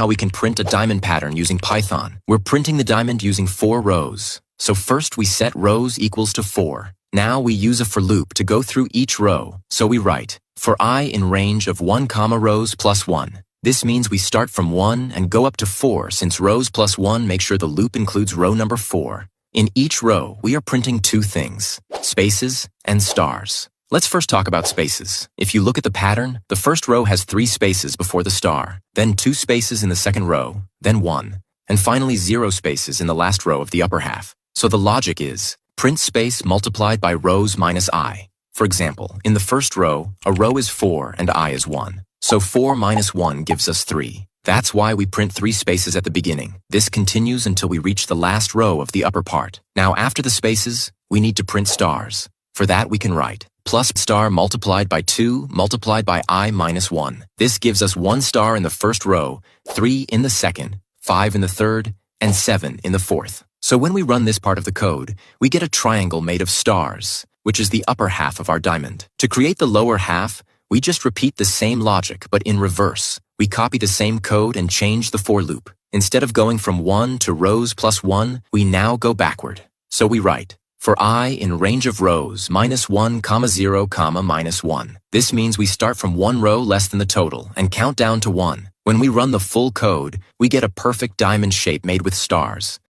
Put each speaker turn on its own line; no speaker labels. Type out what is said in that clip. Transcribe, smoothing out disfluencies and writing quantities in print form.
How we can print a diamond pattern using Python. We're printing the diamond using 4 rows. So first we set rows equals to 4. Now we use a for loop to go through each row. So we write, for I in range of 1, rows plus 1. This means we start from 1 and go up to 4 since rows plus 1 make sure the loop includes row number 4. In each row, we are printing 2 things, spaces and stars. Let's first talk about spaces. If you look at the pattern, the first row has 3 spaces before the star, then 2 spaces in the second row, then 1, and finally 0 spaces in the last row of the upper half. So the logic is, print space multiplied by rows minus I. For example, in the first row, a row is 4 and I is 1. So 4 minus 1 gives us 3. That's why we print 3 spaces at the beginning. This continues until we reach the last row of the upper part. Now after the spaces, we need to print stars. For that we can write, plus star multiplied by 2 multiplied by I minus 1. This gives us 1 star in the first row, 3 in the second, 5 in the third, and 7 in the fourth. So when we run this part of the code, we get a triangle made of stars, which is the upper half of our diamond. To create the lower half, we just repeat the same logic, but in reverse. We copy the same code and change the for loop. Instead of going from 1 to rows plus 1, we now go backward. So we write, for I in range of rows minus 1, 0, minus 1. This means we start from 1 row less than the total and count down to 1. When we run the full code, we get a perfect diamond shape made with stars.